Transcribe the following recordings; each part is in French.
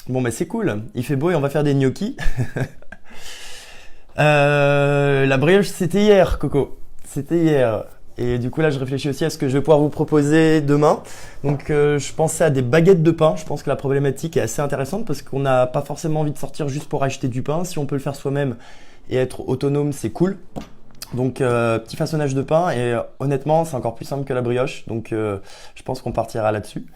Bon, bah c'est cool. Il fait beau et on va faire des gnocchis. La brioche, c'était hier, Coco. C'était hier. Et du coup, là, je réfléchis aussi à ce que je vais pouvoir vous proposer demain. Donc, je pensais à des baguettes de pain. Je pense que la problématique est assez intéressante parce qu'on n'a pas forcément envie de sortir juste pour acheter du pain. Si on peut le faire soi-même et être autonome, c'est cool. Donc, petit façonnage de pain. Et honnêtement, c'est encore plus simple que la brioche. Donc, je pense qu'on partira là-dessus.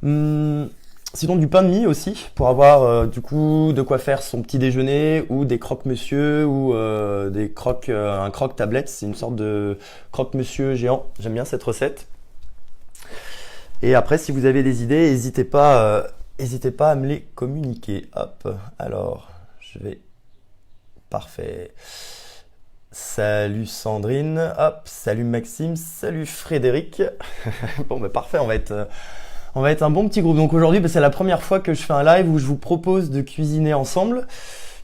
Hum, Sinon du pain de mie aussi pour avoir du coup de quoi faire son petit déjeuner ou des croque-monsieur ou un croque-tablette, c'est une sorte de croque-monsieur géant. J'aime bien cette recette. Et après si vous avez des idées, n'hésitez pas à me les communiquer. Hop. Alors, je vais parfait. Salut Sandrine, hop, salut Maxime, salut Frédéric. Bon, bah parfait, on va être un bon petit groupe. Donc aujourd'hui, bah, c'est la première fois que je fais un live où je vous propose de cuisiner ensemble.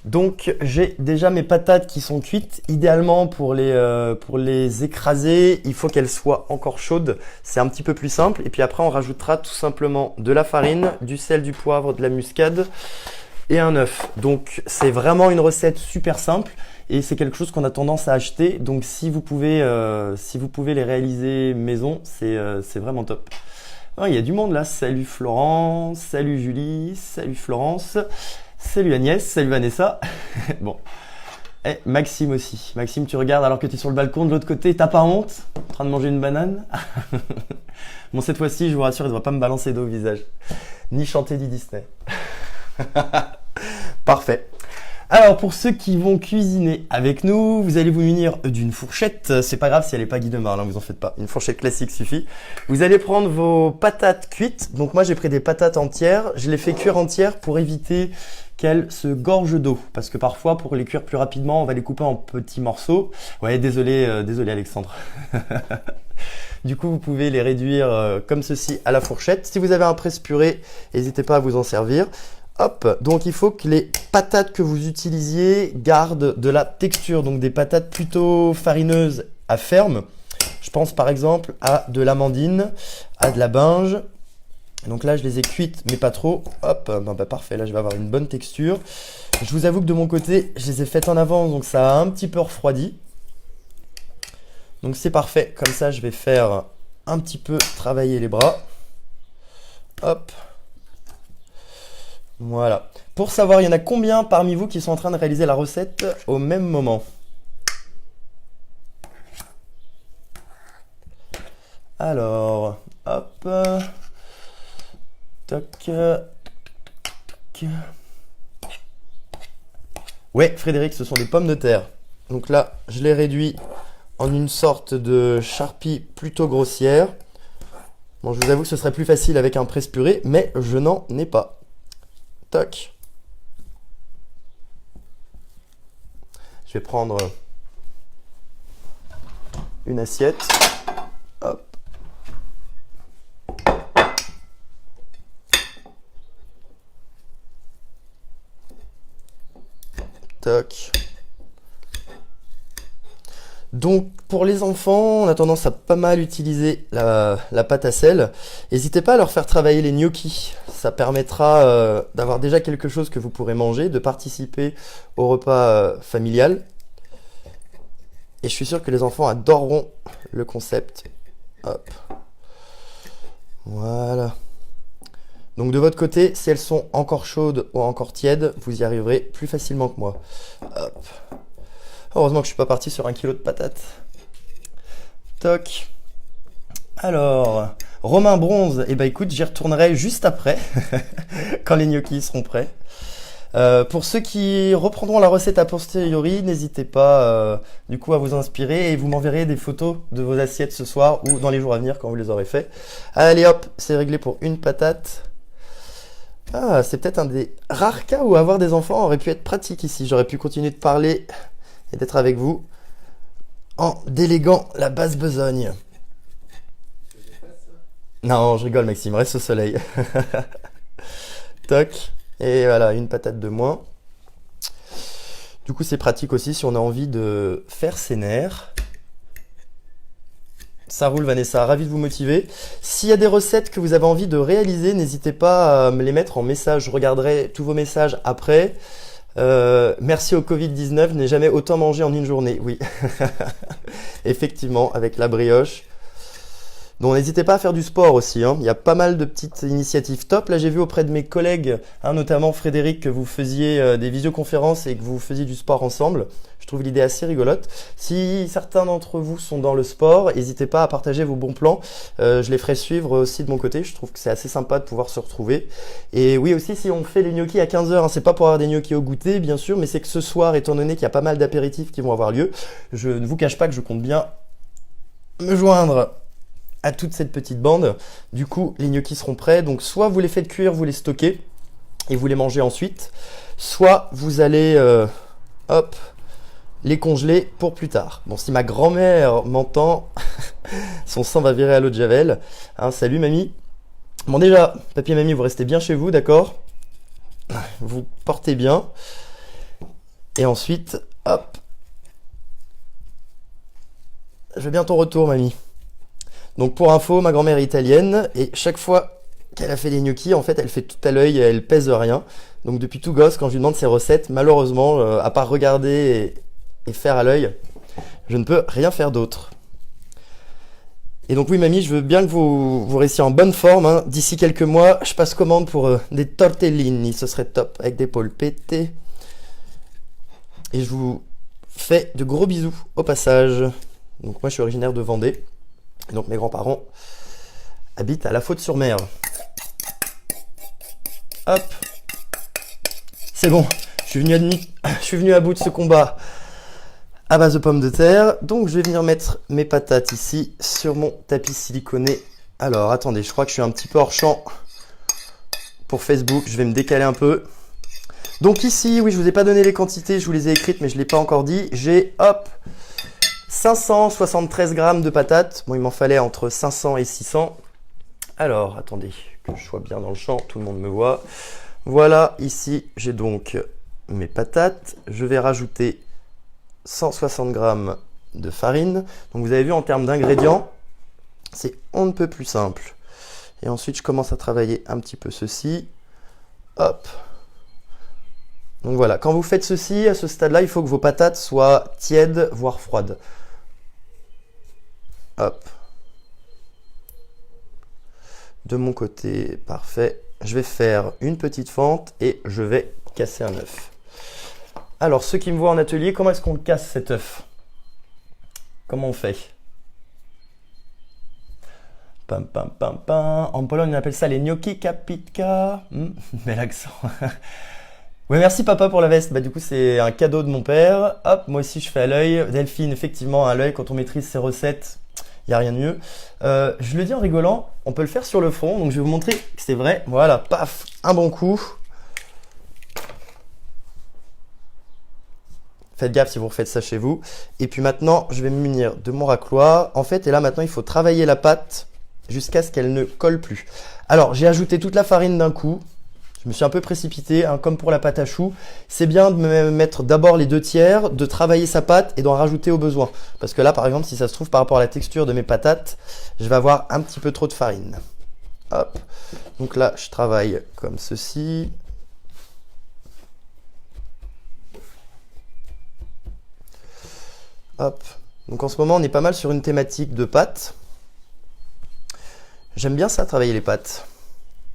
Donc j'ai déjà mes patates qui sont cuites. Idéalement pour les écraser, il faut qu'elles soient encore chaudes. C'est un petit peu plus simple. Et puis après, on rajoutera tout simplement de la farine, du sel, du poivre, de la muscade et un œuf. Donc c'est vraiment une recette super simple. Et c'est quelque chose qu'on a tendance à acheter. Donc si vous pouvez les réaliser maison, c'est vraiment top. Ah, il y a du monde là. Salut Florent, salut Julie, salut Florence, salut Agnès, salut Vanessa. Bon. Et Maxime aussi. Maxime, tu regardes alors que tu es sur le balcon de l'autre côté. T'as pas honte? En train de manger une banane? Bon, cette fois-ci, je vous rassure, il ne doit pas me balancer d'eau au visage. Ni chanter du Disney. Parfait. Alors pour ceux qui vont cuisiner avec nous, vous allez vous munir d'une fourchette. C'est pas grave si elle n'est pas Guy de Marle, hein, vous en faites pas. Une fourchette classique suffit. Vous allez prendre vos patates cuites. Donc moi j'ai pris des patates entières. Je les fais cuire entières pour éviter qu'elles se gorgent d'eau. Parce que parfois pour les cuire plus rapidement, on va les couper en petits morceaux. Ouais, désolé Alexandre. Du coup, vous pouvez les réduire comme ceci à la fourchette. Si vous avez un presse-purée, n'hésitez pas à vous en servir. Hop, donc il faut que les patates que vous utilisiez gardent de la texture, donc des patates plutôt farineuses à ferme. Je pense par exemple à de l'amandine, à de la binge. Donc là, je les ai cuites, mais pas trop. Hop, bah parfait, là je vais avoir une bonne texture. Je vous avoue que de mon côté, je les ai faites en avance, donc ça a un petit peu refroidi. Donc c'est parfait, comme ça je vais faire un petit peu travailler les bras. Hop. Voilà. Pour savoir, il y en a combien parmi vous qui sont en train de réaliser la recette au même moment? Alors, hop. Toc. Ouais, Frédéric, ce sont des pommes de terre. Donc là, je les réduis en une sorte de charpie plutôt grossière. Bon, je vous avoue que ce serait plus facile avec un presse-purée, mais je n'en ai pas. Toc. Je vais prendre une assiette. Hop. Toc. Donc pour les enfants, on a tendance à pas mal utiliser la pâte à sel. N'hésitez pas à leur faire travailler les gnocchis. Ça permettra d'avoir déjà quelque chose que vous pourrez manger, de participer au repas familial. Et je suis sûr que les enfants adoreront le concept. Hop. Voilà. Donc de votre côté, si elles sont encore chaudes ou encore tièdes, vous y arriverez plus facilement que moi. Hop. Heureusement que je suis pas parti sur 1 kilo de patates. Toc. Alors, Romain Bronze, eh ben écoute, j'y retournerai juste après, quand les gnocchis seront prêts. Pour ceux qui reprendront la recette a posteriori, n'hésitez pas du coup à vous inspirer et vous m'enverrez des photos de vos assiettes ce soir ou dans les jours à venir quand vous les aurez fait. Allez hop, c'est réglé pour une patate. Ah, c'est peut-être un des rares cas où avoir des enfants aurait pu être pratique ici. J'aurais pu continuer de parler et d'être avec vous en déléguant la basse besogne. Non, je rigole Maxime, reste au soleil. Toc. Et voilà, une patate de moins. Du coup, c'est pratique aussi si on a envie de faire ses nerfs. Ça roule Vanessa, ravi de vous motiver. S'il y a des recettes que vous avez envie de réaliser, n'hésitez pas à me les mettre en message. Je regarderai tous vos messages après. Merci au Covid-19, je n'ai jamais autant mangé en une journée. Oui, effectivement, avec la brioche. Donc n'hésitez pas à faire du sport aussi, hein. Il y a pas mal de petites initiatives top. Là j'ai vu auprès de mes collègues, hein, notamment Frédéric, que vous faisiez des visioconférences et que vous faisiez du sport ensemble. Je trouve l'idée assez rigolote. Si certains d'entre vous sont dans le sport, n'hésitez pas à partager vos bons plans. Je les ferai suivre aussi de mon côté. Je trouve que c'est assez sympa de pouvoir se retrouver. Et oui aussi, si on fait les gnocchis à 15h, hein, c'est pas pour avoir des gnocchis au goûter bien sûr, mais c'est que ce soir, étant donné qu'il y a pas mal d'apéritifs qui vont avoir lieu, je ne vous cache pas que je compte bien me joindre à toute cette petite bande. Du coup, les gnocchis seront prêts. Donc, soit vous les faites cuire, vous les stockez et vous les mangez ensuite, soit vous allez, hop, les congeler pour plus tard. Bon, si ma grand-mère m'entend, son sang va virer à l'eau de Javel. Hein, salut mamie. Bon déjà, papy et mamie, vous restez bien chez vous, d'accord? Vous portez bien. Et ensuite, hop. Je veux bien ton retour, mamie. Donc pour info, ma grand-mère est italienne et chaque fois qu'elle a fait des gnocchis, en fait, elle fait tout à l'œil, elle pèse rien. Donc depuis tout gosse, quand je lui demande ses recettes, malheureusement, à part regarder et faire à l'œil, je ne peux rien faire d'autre. Et donc oui, mamie, je veux bien que vous restiez en bonne forme, hein. D'ici quelques mois, je passe commande pour des tortellini, ce serait top, avec des polpette. Et je vous fais de gros bisous au passage. Donc moi, je suis originaire de Vendée. Et donc mes grands-parents habitent à La Faute-sur-Mer. Hop. C'est bon, je suis venu à bout de ce combat à base de pommes de terre. Donc je vais venir mettre mes patates ici sur mon tapis siliconé. Alors attendez, je crois que je suis un petit peu hors champ pour Facebook. Je vais me décaler un peu. Donc ici, oui, je vous ai pas donné les quantités, je vous les ai écrites, mais je ne l'ai pas encore dit. J'ai, hop, 573 grammes de patates. Bon, il m'en fallait entre 500 et 600. Alors, attendez, que je sois bien dans le champ, tout le monde me voit. Voilà, ici, j'ai donc mes patates. Je vais rajouter 160 grammes de farine. Donc, vous avez vu, en termes d'ingrédients, c'est on ne peut plus simple. Et ensuite, je commence à travailler un petit peu ceci. Hop. Donc voilà, quand vous faites ceci, à ce stade-là, il faut que vos patates soient tièdes, voire froides. Hop. De mon côté, parfait. Je vais faire une petite fente et je vais casser un œuf. Alors, ceux qui me voient en atelier, comment est-ce qu'on casse cet œuf? Comment on fait? Pam, pam, pam, pam. En Pologne, on appelle ça les gnocchi kapitka. Bel accent. Oui, merci papa pour la veste. Bah, du coup, c'est un cadeau de mon père. Hop, moi aussi, je fais à l'œil. Delphine, effectivement, à l'œil, quand on maîtrise ses recettes, il n'y a rien de mieux. Je le dis en rigolant, on peut le faire sur le front. Donc, je vais vous montrer que c'est vrai. Voilà, paf, un bon coup. Faites gaffe si vous refaites ça chez vous. Et puis maintenant, je vais me munir de mon racloir. En fait, et là, maintenant, il faut travailler la pâte jusqu'à ce qu'elle ne colle plus. Alors, j'ai ajouté toute la farine d'un coup. Je me suis un peu précipité, hein, comme pour la pâte à choux. C'est bien de me mettre d'abord les 2/3, de travailler sa pâte et d'en rajouter au besoin. Parce que là, par exemple, si ça se trouve par rapport à la texture de mes patates, je vais avoir un petit peu trop de farine. Hop. Donc là, je travaille comme ceci. Hop. Donc en ce moment, on est pas mal sur une thématique de pâtes. J'aime bien ça, travailler les pâtes.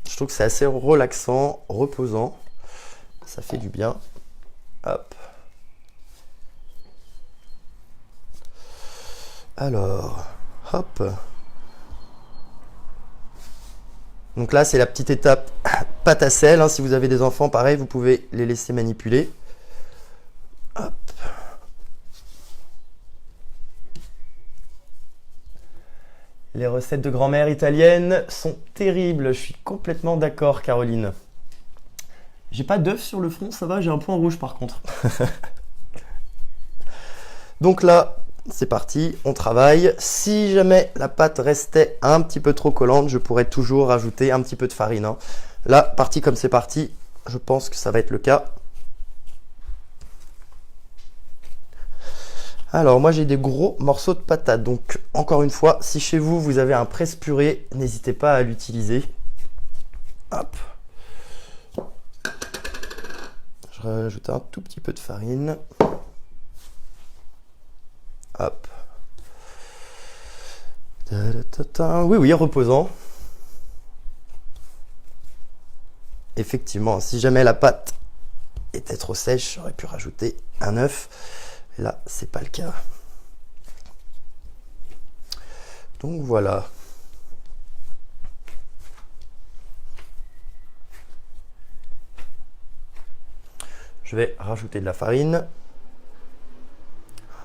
Je trouve que c'est assez relaxant, reposant. Ça fait du bien. Hop. Alors, hop. Donc là, c'est la petite étape pâte à sel. Hein. Si vous avez des enfants, pareil, vous pouvez les laisser manipuler. Hop. Les recettes de grand-mère italienne sont terribles. Je suis complètement d'accord, Caroline. J'ai pas d'œuf sur le front, ça va, j'ai un point rouge par contre. Donc là, c'est parti, on travaille. Si jamais la pâte restait un petit peu trop collante, je pourrais toujours rajouter un petit peu de farine. Hein. Là, parti comme c'est parti, je pense que ça va être le cas. Alors moi j'ai des gros morceaux de patates, donc encore une fois, si chez vous vous avez un presse-purée, n'hésitez pas à l'utiliser. Hop. Je rajoute un tout petit peu de farine. Hop. Oui, oui, reposant. Effectivement, si jamais la pâte était trop sèche, j'aurais pu rajouter un œuf. Là, c'est pas le cas. Donc voilà. Je vais rajouter de la farine.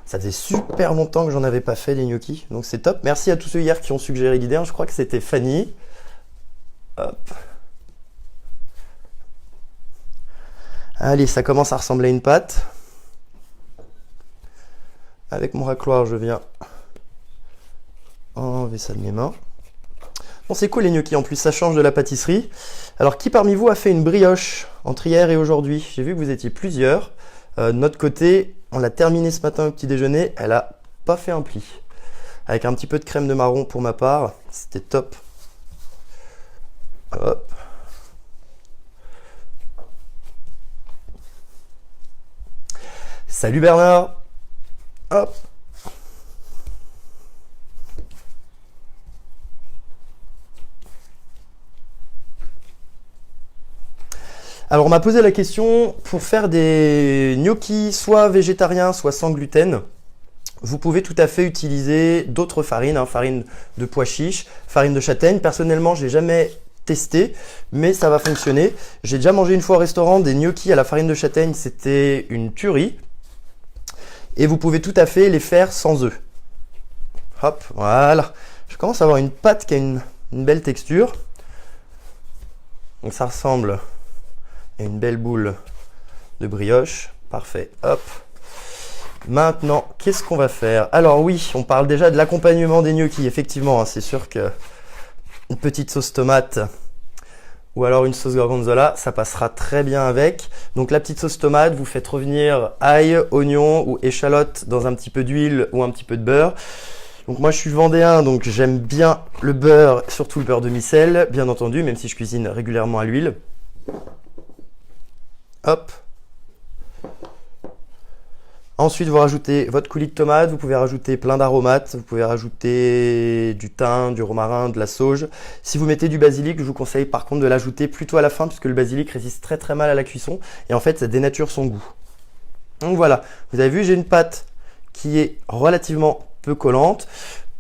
Ça faisait super longtemps que j'en avais pas fait des gnocchis, donc c'est top. Merci à tous ceux hier qui ont suggéré l'idée. Je crois que c'était Fanny. Hop. Allez, ça commence à ressembler à une pâte. Avec mon racloir, je viens enlever ça de mes mains. Bon, c'est cool les gnocchis, en plus ça change de la pâtisserie. Alors, qui parmi vous a fait une brioche entre hier et aujourd'hui? J'ai vu que vous étiez plusieurs. De notre côté, on l'a terminé ce matin au petit déjeuner. Elle a pas fait un pli. Avec un petit peu de crème de marron pour ma part. C'était top. Hop. Salut Bernard. Hop. Alors on m'a posé la question, pour faire des gnocchis soit végétariens, soit sans gluten, vous pouvez tout à fait utiliser d'autres farines, hein, farine de pois chiche, farine de châtaigne. Personnellement, j'ai jamais testé, mais ça va fonctionner. J'ai déjà mangé une fois au restaurant des gnocchis à la farine de châtaigne, c'était une tuerie. Et vous pouvez tout à fait les faire sans œufs. Hop, voilà. Je commence à avoir une pâte qui a une belle texture. Donc ça ressemble à une belle boule de brioche. Parfait, hop. Maintenant, qu'est-ce qu'on va faire? Alors oui, on parle déjà de l'accompagnement des gnocchis. Effectivement, hein, c'est sûr que une petite sauce tomate ou alors une sauce gorgonzola, ça passera très bien avec. Donc la petite sauce tomate, vous faites revenir ail, oignon ou échalote dans un petit peu d'huile ou un petit peu de beurre. Donc moi je suis vendéen, donc j'aime bien le beurre, surtout le beurre de micelle, bien entendu, même si je cuisine régulièrement à l'huile. Hop. Ensuite, vous rajoutez votre coulis de tomate, vous pouvez rajouter plein d'aromates, vous pouvez rajouter du thym, du romarin, de la sauge. Si vous mettez du basilic, je vous conseille par contre de l'ajouter plutôt à la fin puisque le basilic résiste très très mal à la cuisson et en fait ça dénature son goût. Donc voilà, vous avez vu, j'ai une pâte qui est relativement peu collante.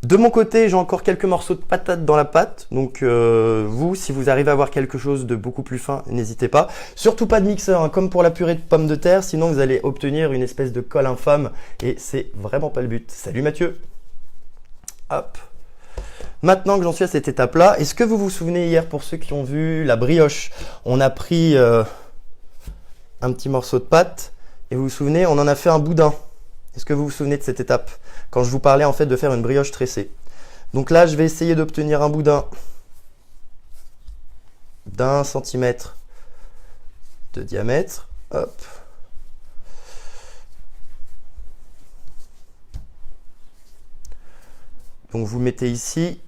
De mon côté, j'ai encore quelques morceaux de patates dans la pâte. Donc vous, si vous arrivez à avoir quelque chose de beaucoup plus fin, n'hésitez pas. Surtout pas de mixeur, hein, comme pour la purée de pommes de terre. Sinon, vous allez obtenir une espèce de colle infâme. Et c'est vraiment pas le but. Salut Mathieu. Hop. Maintenant que j'en suis à cette étape-là, est-ce que vous vous souvenez hier, pour ceux qui ont vu la brioche, on a pris un petit morceau de pâte. Et vous vous souvenez, on en a fait un boudin. Est-ce que vous vous souvenez de cette étape? Quand je vous parlais en fait de faire une brioche tressée. Donc là, je vais essayer d'obtenir un boudin d'1 centimètre de diamètre. Hop. Donc vous mettez ici.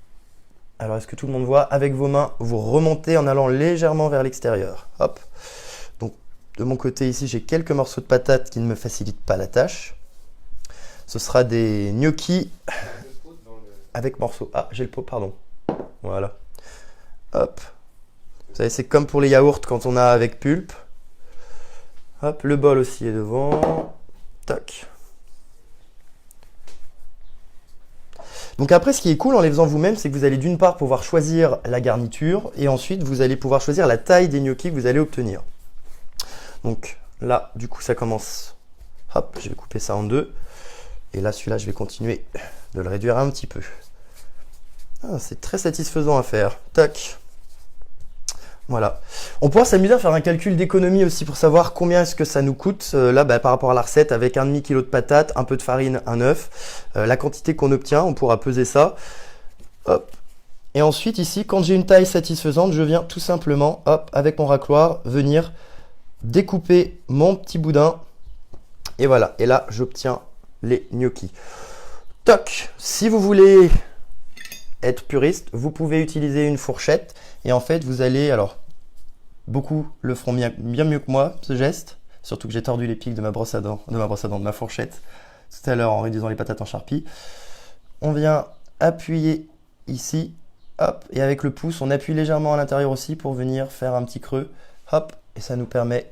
Alors est-ce que tout le monde voit? Avec vos mains, vous remontez en allant légèrement vers l'extérieur. Hop. Donc de mon côté ici, j'ai quelques morceaux de patates qui ne me facilitent pas la tâche. Ce sera des gnocchis avec morceaux. Ah, j'ai le pot, pardon. Voilà. Hop. Vous savez, c'est comme pour les yaourts quand on a avec pulpe. Hop, le bol aussi est devant. Tac. Donc après, ce qui est cool en les faisant vous-même, c'est que vous allez d'une part pouvoir choisir la garniture et ensuite vous allez pouvoir choisir la taille des gnocchis que vous allez obtenir. Donc là, du coup, ça commence. Hop, je vais couper ça en deux. Et là, celui-là, je vais continuer de le réduire un petit peu. Ah, c'est très satisfaisant à faire. Tac. Voilà. On pourra s'amuser à faire un calcul d'économie aussi pour savoir combien est-ce que ça nous coûte. Là, par rapport à la recette, avec un demi-kilo de patates, un peu de farine, un œuf, la quantité qu'on obtient, on pourra peser ça. Hop. Et ensuite, ici, quand j'ai une taille satisfaisante, je viens tout simplement, hop, avec mon racloir, venir découper mon petit boudin. Et voilà. Et là, j'obtiens les gnocchis. Toc, si vous voulez être puriste, vous pouvez utiliser une fourchette et en fait vous allez, alors beaucoup le feront bien mieux que moi ce geste, surtout que j'ai tordu les pics de ma brosse à dents, de ma fourchette tout à l'heure en réduisant les patates en charpie. On vient appuyer ici, hop, et avec le pouce on appuie légèrement à l'intérieur aussi pour venir faire un petit creux, hop, et ça nous permet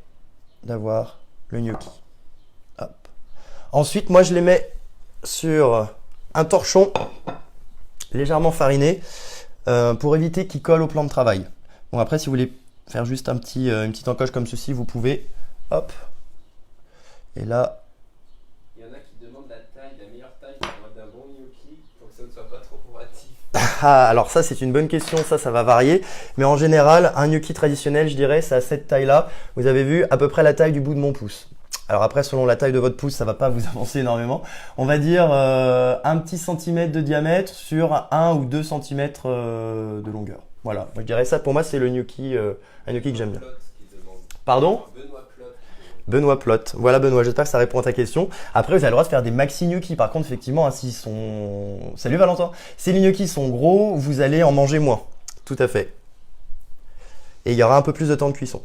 d'avoir le gnocchi. Hop. Ensuite moi je les mets sur un torchon légèrement fariné pour éviter qu'il colle au plan de travail. Bon après si vous voulez faire juste une petite encoche comme ceci, vous pouvez. Hop. Et là. Il y en a qui demandent la meilleure taille d'un bon gnocchi pour que ça ne soit pas trop relatif. Ah, alors ça c'est une bonne question, ça va varier. Mais en général, un gnocchi traditionnel, je dirais, c'est à cette taille-là. Vous avez vu à peu près la taille du bout de mon pouce. Alors après, selon la taille de votre pouce, ça va pas vous avancer énormément. On va dire un petit centimètre de diamètre sur 1 ou 2 centimètres de longueur. Voilà, moi, je dirais ça. Pour moi, c'est le gnocchi, un gnocchi que j'aime bien. Pardon ? Benoît Plot. Voilà Benoît, j'espère que ça répond à ta question. Après, vous avez le droit de faire des maxi gnocchis. Par contre, effectivement, s'ils sont... Salut Valentin. Si les gnocchis sont gros, vous allez en manger moins. Tout à fait. Et il y aura un peu plus de temps de cuisson.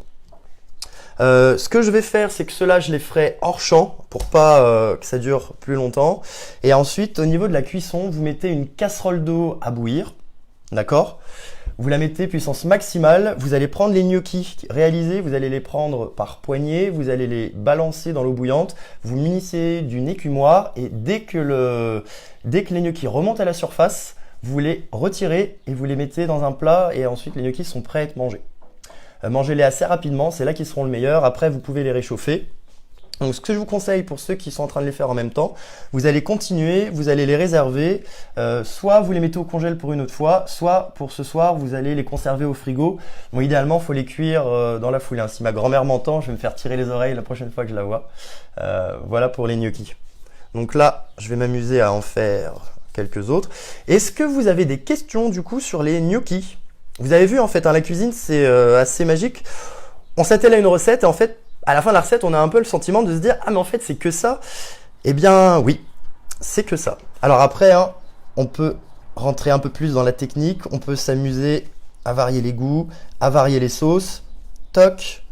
Ce que je vais faire, c'est que ceux-là, je les ferai hors champ pour pas que ça dure plus longtemps. Et ensuite, au niveau de la cuisson, vous mettez une casserole d'eau à bouillir. D'accord ? Vous la mettez puissance maximale. Vous allez prendre les gnocchis réalisés, vous allez les prendre par poignée, vous allez les balancer dans l'eau bouillante. Vous munissez d'une écumoire et dès que les gnocchis remontent à la surface, vous les retirez et vous les mettez dans un plat et ensuite les gnocchis sont prêts à être mangés. Mangez-les assez rapidement, c'est là qu'ils seront le meilleur. Après, vous pouvez les réchauffer. Donc, ce que je vous conseille pour ceux qui sont en train de les faire en même temps, vous allez continuer, vous allez les réserver. Soit vous les mettez au congèle pour une autre fois, soit pour ce soir, vous allez les conserver au frigo. Bon, idéalement, il faut les cuire dans la foulée. Si ma grand-mère m'entend, je vais me faire tirer les oreilles la prochaine fois que je la vois. Voilà pour les gnocchis. Donc là, je vais m'amuser à en faire quelques autres. Est-ce que vous avez des questions du coup sur les gnocchis ? Vous avez vu en fait, la cuisine c'est assez magique. On s'attelle à une recette et en fait, à la fin de la recette, on a un peu le sentiment de se dire « Ah mais en fait c'est que ça ». Eh bien oui, c'est que ça. Alors après, on peut rentrer un peu plus dans la technique, on peut s'amuser à varier les goûts, à varier les sauces. Toc.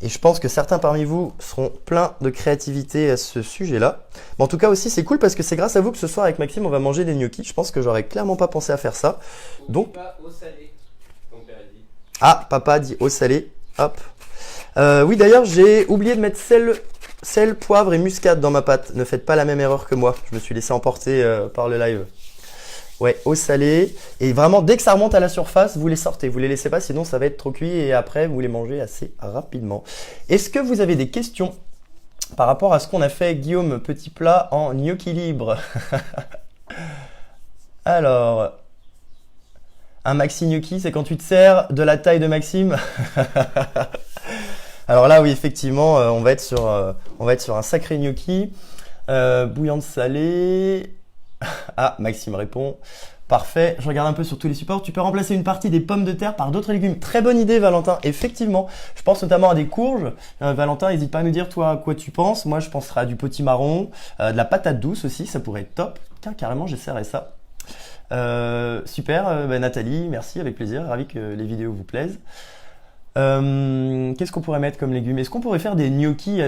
Et je pense que certains parmi vous seront pleins de créativité à ce sujet-là. Mais en tout cas aussi, c'est cool parce que c'est grâce à vous que ce soir avec Maxime, on va manger des gnocchis. Je pense que j'aurais clairement pas pensé à faire ça. Donc, pas au salé, ton père a dit. Ah, papa dit au salé. Hop. Oui, d'ailleurs, j'ai oublié de mettre sel, poivre et muscade dans ma pâte. Ne faites pas la même erreur que moi. Je me suis laissé emporter par le live. Ouais, au salé. Et vraiment, dès que ça remonte à la surface, vous les sortez. Vous les laissez pas, sinon ça va être trop cuit et après, vous les mangez assez rapidement. Est-ce que vous avez des questions par rapport à ce qu'on a fait, Guillaume, petit plat en gnocchi libre? Alors, un maxi gnocchi, c'est quand tu te sers de la taille de Maxime. Alors là, oui, effectivement, on va être sur un sacré gnocchi. Bouillante salée. Ah, Maxime répond. Parfait, je regarde un peu sur tous les supports. Tu peux remplacer une partie des pommes de terre par d'autres légumes. Très bonne idée, Valentin. Effectivement, je pense notamment à des courges. Valentin, n'hésite pas à nous dire toi à quoi tu penses. Moi, je penserais à du potimarron, de la patate douce aussi, ça pourrait être top. Tiens, carrément, j'essaierai ça. Super, Nathalie, merci, avec plaisir. Ravi que les vidéos vous plaisent. Qu'est-ce qu'on pourrait mettre comme légumes? Est-ce qu'on pourrait faire des gnocchis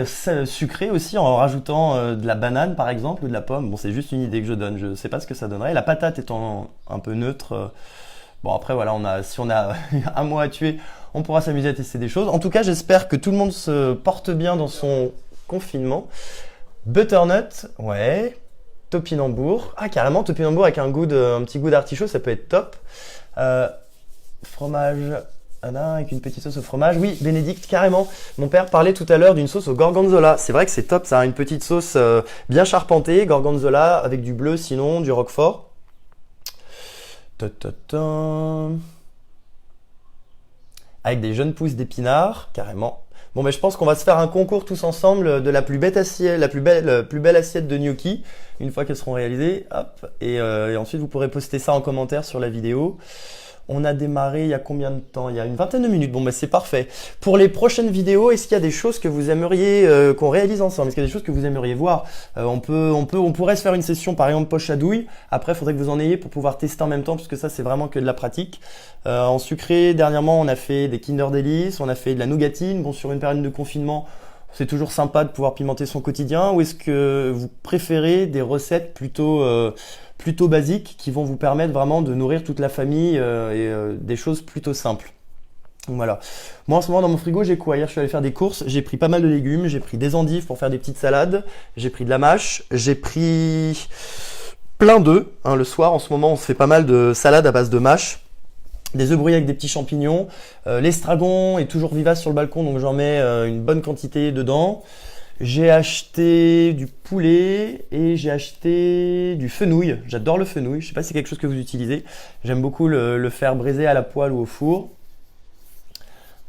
sucrés aussi en rajoutant de la banane par exemple ou de la pomme? Bon, c'est juste une idée que je donne, je sais pas ce que ça donnerait. La patate étant un peu neutre, bon après voilà, si on a un mois à tuer, on pourra s'amuser à tester des choses. En tout cas, j'espère que tout le monde se porte bien dans son confinement. Butternut, ouais. Topinambour, ah carrément topinambour avec un petit goût d'artichaut, ça peut être top. Fromage. Avec une petite sauce au fromage. Oui, Bénédicte, carrément. Mon père parlait tout à l'heure d'une sauce au gorgonzola. C'est vrai que c'est top, ça a une petite sauce bien charpentée, gorgonzola, avec du bleu sinon, du roquefort. Avec des jeunes pousses d'épinards, carrément. Bon, mais je pense qu'on va se faire un concours tous ensemble de la plus belle assiette de gnocchi, une fois qu'elles seront réalisées. Hop. Et ensuite, vous pourrez poster ça en commentaire sur la vidéo. On a démarré il y a combien de temps? Il y a une vingtaine de minutes. Bon, bah c'est parfait. Pour les prochaines vidéos, est-ce qu'il y a des choses que vous aimeriez qu'on réalise ensemble? Est-ce qu'il y a des choses que vous aimeriez voir? On pourrait se faire une session, par exemple, poche à douille. Après, il faudrait que vous en ayez pour pouvoir tester en même temps, parce que ça, c'est vraiment que de la pratique. En sucré, dernièrement, on a fait des Kinder Delice, on a fait de la nougatine. Bon, sur une période de confinement, c'est toujours sympa de pouvoir pimenter son quotidien. Ou est-ce que vous préférez des recettes plutôt basiques qui vont vous permettre vraiment de nourrir toute la famille des choses plutôt simples? Donc voilà. Moi en ce moment dans mon frigo j'ai quoi? Hier je suis allé faire des courses, j'ai pris pas mal de légumes, j'ai pris des endives pour faire des petites salades, j'ai pris de la mâche, j'ai pris plein d'œufs. Le soir en ce moment on se fait pas mal de salades à base de mâche. Des œufs brouillés avec des petits champignons. L'estragon est toujours vivace sur le balcon, donc j'en mets une bonne quantité dedans. J'ai acheté du poulet et j'ai acheté du fenouil. J'adore le fenouil. Je sais pas si c'est quelque chose que vous utilisez. J'aime beaucoup le faire braiser à la poêle ou au four.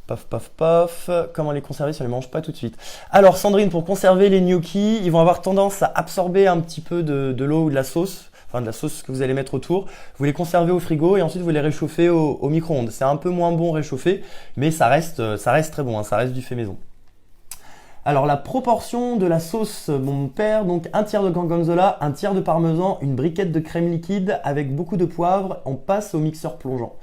Paf, paf, paf. Comment les conserver si on les mange pas tout de suite? Alors Sandrine, pour conserver les gnocchis, ils vont avoir tendance à absorber un petit peu de l'eau ou de la sauce. Enfin de la sauce que vous allez mettre autour. Vous les conservez au frigo et ensuite vous les réchauffez au micro-ondes. C'est un peu moins bon réchauffé, mais ça reste très bon, ça reste du fait maison. Alors la proportion de la sauce, mon père, donc un tiers de gorgonzola, un tiers de parmesan, une briquette de crème liquide avec beaucoup de poivre, on passe au mixeur plongeant.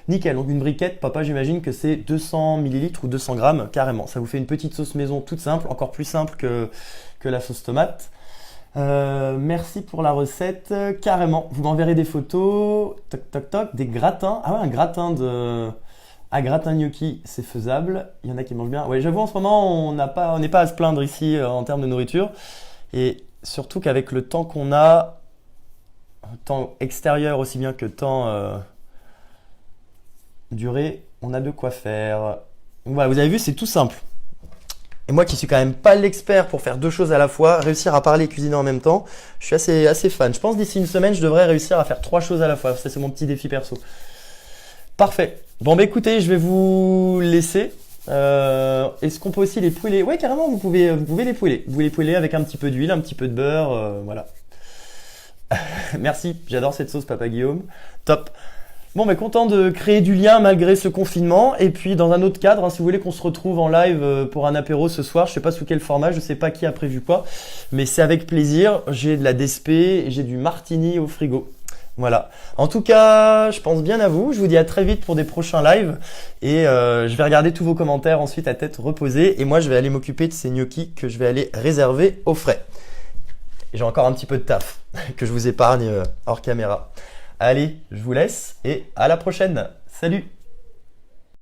Nickel, donc une briquette, papa j'imagine que c'est 200 ml ou 200 grammes carrément. Ça vous fait une petite sauce maison toute simple, encore plus simple que la sauce tomate. Merci pour la recette, carrément. Vous m'enverrez des photos, toc toc toc, des gratins. Ah ouais, un gratin gratin gnocchi, c'est faisable. Il y en a qui mangent bien. Ouais, j'avoue en ce moment on n'est pas à se plaindre ici en termes de nourriture. Et surtout qu'avec le temps qu'on a, temps extérieur aussi bien que temps duré, on a de quoi faire. Donc voilà, vous avez vu, c'est tout simple. Et moi qui suis quand même pas l'expert pour faire deux choses à la fois, réussir à parler et cuisiner en même temps, je suis assez fan. Je pense d'ici une semaine, je devrais réussir à faire 3 choses à la fois. Ça, c'est mon petit défi perso. Parfait. Bon, bah écoutez, je vais vous laisser. Est-ce qu'on peut aussi les pouler? Ouais, carrément, vous pouvez les pouler. Vous les pouler avec un petit peu d'huile, un petit peu de beurre, voilà. Merci, j'adore cette sauce, Papa Guillaume. Top. Bon, mais content de créer du lien malgré ce confinement. Et puis, dans un autre cadre, si vous voulez qu'on se retrouve en live pour un apéro ce soir, je sais pas sous quel format, je sais pas qui a prévu quoi, mais c'est avec plaisir. J'ai de la DSP et j'ai du martini au frigo. Voilà. En tout cas, je pense bien à vous. Je vous dis à très vite pour des prochains lives. Et je vais regarder tous vos commentaires ensuite à tête reposée. Et moi, je vais aller m'occuper de ces gnocchis que je vais aller réserver au frais. Et j'ai encore un petit peu de taf que je vous épargne hors caméra. Allez, je vous laisse et à la prochaine. Salut!